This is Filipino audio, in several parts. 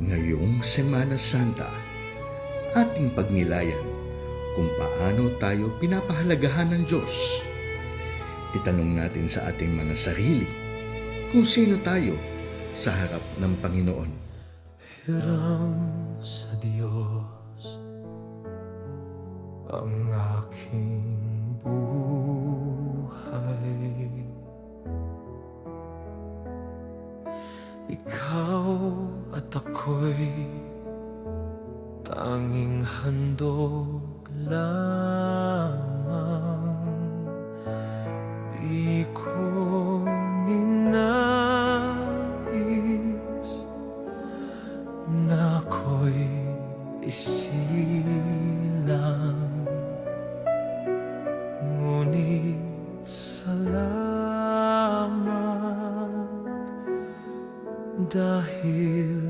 Ngayong Semana Santa, ating pagnilayan kung paano tayo pinapahalagahan ng Diyos. Itanong natin sa ating mga sarili kung sino tayo sa harap ng Panginoon. Hiram sa Diyos ang aking buhay. Ikaw at ako'y tanging handog lamang. Di ko ninais na ako'y isilang, ngunit salamat dahil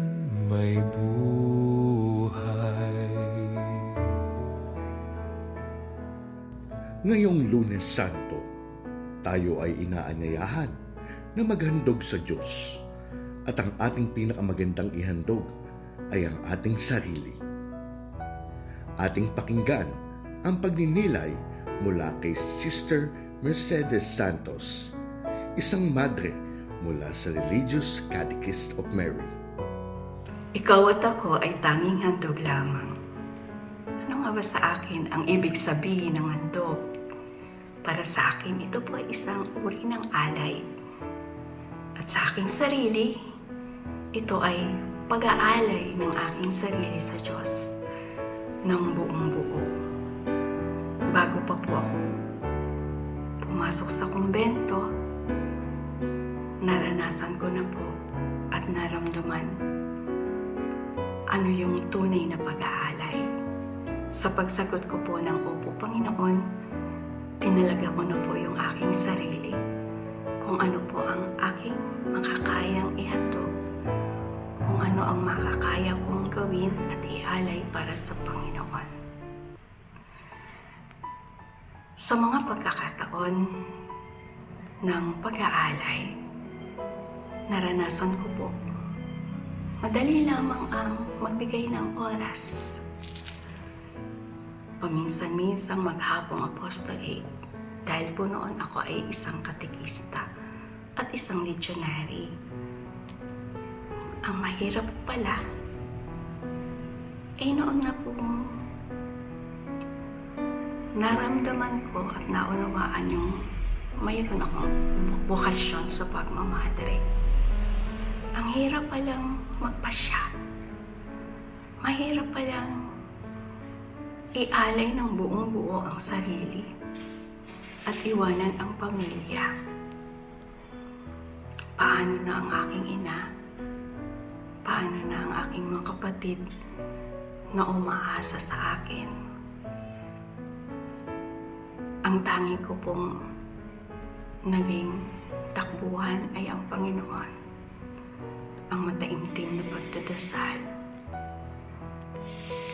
may buhay. Ngayong Lunes Santo, tayo ay inaanyayahan na maghandog sa Diyos at ang ating pinakamagandang ihandog ay ang ating sarili. Ating pakinggan ang pagninilay mula kay Sister Mercedes Santos, isang madre mula sa Religious Catechist of Mary. Ikaw at ako ay tanging handog lamang. Ano nga ba sa akin ang ibig sabihin ng handog? Para sa akin, ito po ay isang uri ng alay. At sa aking sarili, ito ay pag-aalay ng aking sarili sa Diyos ng buong buo. Bago pa po ako pumasok sa kumbento, naranasan ko na po at naramdaman ano yung tunay na pag-aalay. Sa pagsagot ko po ng Opo, Panginoon, pinalaga ko na po yung aking sarili kung ano po ang aking makakayang ihandog, kung ano ang makakaya kong gawin at ialay para sa Panginoon. Sa mga pagkakataon ng pag-aalay, naranasan ko po, madali lamang ang magbigay ng oras. Paminsan-minsang maghapong apostolate dahil po noon ako ay isang katekista at isang legionary. Ang mahirap pala ay noon na po naramdaman ko at naunawaan yung mayroon akong bukasyon sa pagmamadre. Ang hirap palang magpasya. Mahirap palang ialay ng buong buo ang sarili at iwanan ang pamilya. Paano na ang aking ina? Paano na ang aking mga kapatid na umaasa sa akin? Ang tanging ko pong naging takbuhan ay ang Panginoon. Ang mataimtim na pagdadasal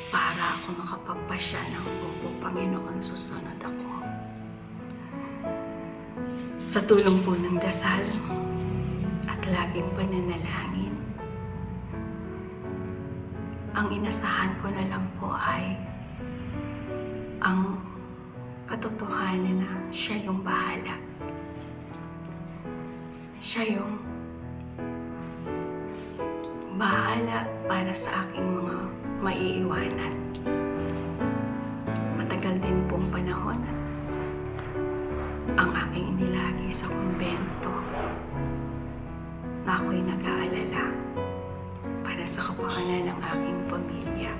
para ako makapagpasya ng Opo, Panginoon, susunod ako. Sa tulong po ng dasal at laging pananalangin, ang inasahan ko na lang po ay ang katotohanan na siya yung bahala. Siya yung bahala para sa aking mga maiiwanan. Matagal din pong panahon ang aking inilagi sa kumbento na ako'y nag-aalala para sa kapakanan ng aking pamilya.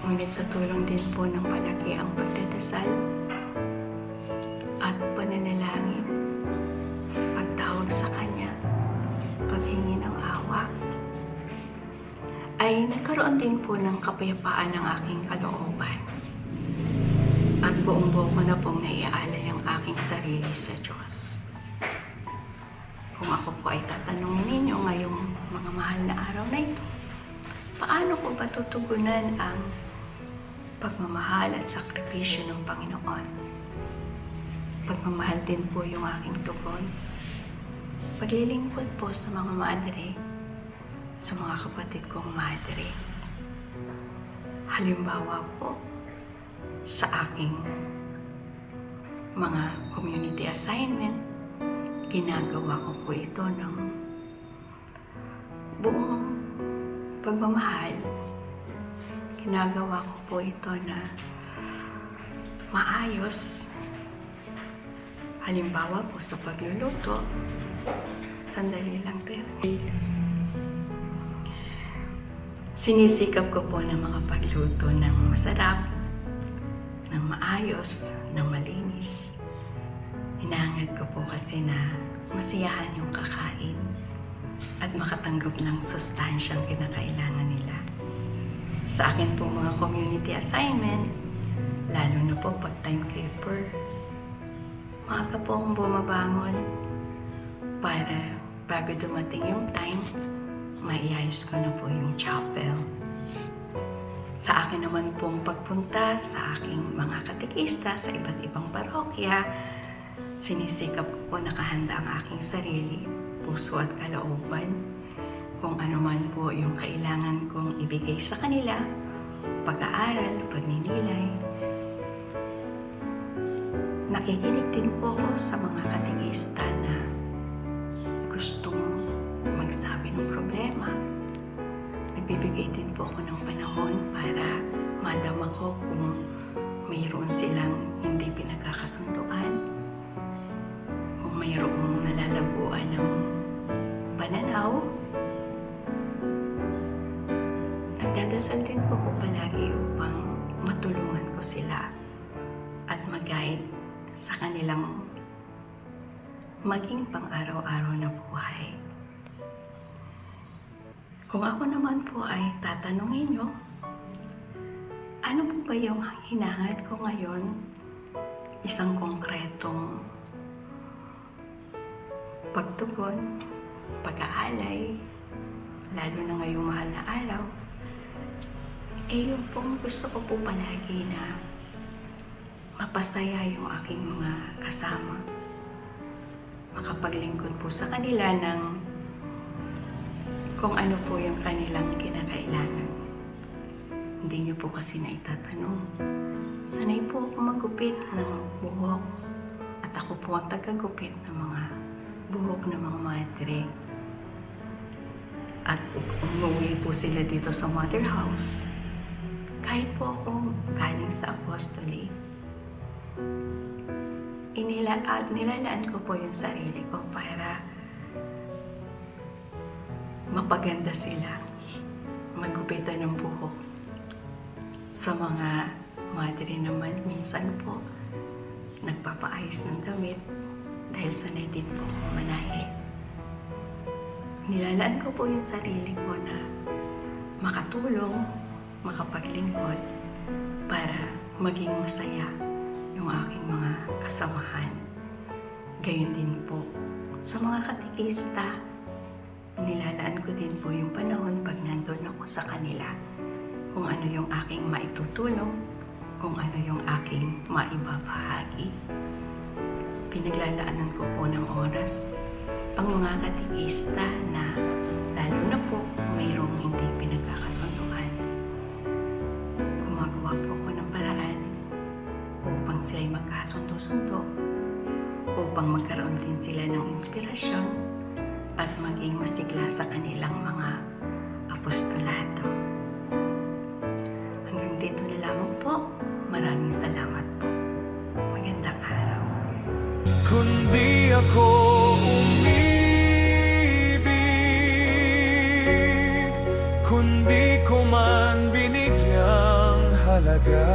Ngunit sa tulong din po ng malaki ang pagdadasal at pananalangin, pagtawag sa Kanya, paghingi ng awa, ay nagkaroon din po ng kapayapaan ng aking kalooban. At buong-buo ko na pong naiaalay ang aking sarili sa Diyos. Kung ako po ay tatanungin ninyo ngayong mga mahal na araw na ito, paano ko ba tutugunan ang pagmamahal at sakripisyo ng Panginoon? Pagmamahal din po yung aking tugon. Paglilingkod po sa mga madre, sa mga kapatid kong madre. Halimbawa po, sa aking mga community assignment, ginagawa ko po ito ng buong pagmamahal. Ginagawa ko po ito na maayos. Halimbawa po sa pagluluto, sandali lang pero sinisikap ko po na makapagluto ng masarap, ng maayos, ng malinis. Hinahangad ko po kasi na masiyahan yung kakain at makatanggap ng sustansyang kinakailangan nila. Sa akin po mga community assignment, lalo na po pag timekeeper, maaga po akong bumabangon para bago dumating yung time, maiayos ko na po yung chapel. Sa akin naman pong pagpunta sa aking mga katekista sa iba't ibang parokya, sinisikap ko po nakahanda ang aking sarili, puso at kalooban, kung ano man po yung kailangan kong ibigay sa kanila, pag-aaral, pagninilay. Nakikinig din po ako sa mga katekista na gustong magsabi ng problema. Nagbibigay din po ako ng panahon para madama ko kung mayroon silang hindi pinagkakasunduan, kung mayroong nalalabuan ng pananaw. Nagdadasal din po ko palagi upang matulungan ko sila at mag-guide sa kanilang maging pang-araw-araw na buhay. Kung ako naman po ay tatanungin nyo, ano po ba yung hinahangad ko ngayon? Isang konkretong pagtugon, pag-aalay, lalo na ngayong mahal na araw, eh yung pong gusto ko po palagi na mapasaya yung aking mga kasama. Makapaglingkod po sa kanila ng kung ano po yung kanilang kinakailangan. Hindi niyo po kasi naitatanong. Sanay po ako magupit ng buhok at ako po ang tagagupit ng mga buhok ng mga madre. At umuwi po sila dito sa mother house. Kahit po ako galing sa apostoli, nilalaan ko po yung sarili ko para mapaganda sila, magupitan ng buhok. Sa mga madre naman, minsan po, nagpapaayos ng damit dahil sanay din po akong manahe. Nilalaan ko po yung sarili ko na makatulong, makapaglingkod para maging masaya yung aking mga kasamahan. Gayon din po sa mga katekista, nilalaan ko din po yung panahon pag nandun ako sa kanila, kung ano yung aking maitutulong, kung ano yung aking maibabahagi. Pinaglalaanan ko po ng oras ang mga katekista na lalo na po mayroong hindi pinagkakasunduan. Gumagawa po ako ng paraan upang sila'y magkasundo-sundo, upang magkaroon din sila ng inspirasyon at maging masigla sa kanilang mga apostolado. Hanggang dito na lamang po. Maraming salamat po. Magandang araw. Kundi ako umibig, kundi ko man binigyang halaga.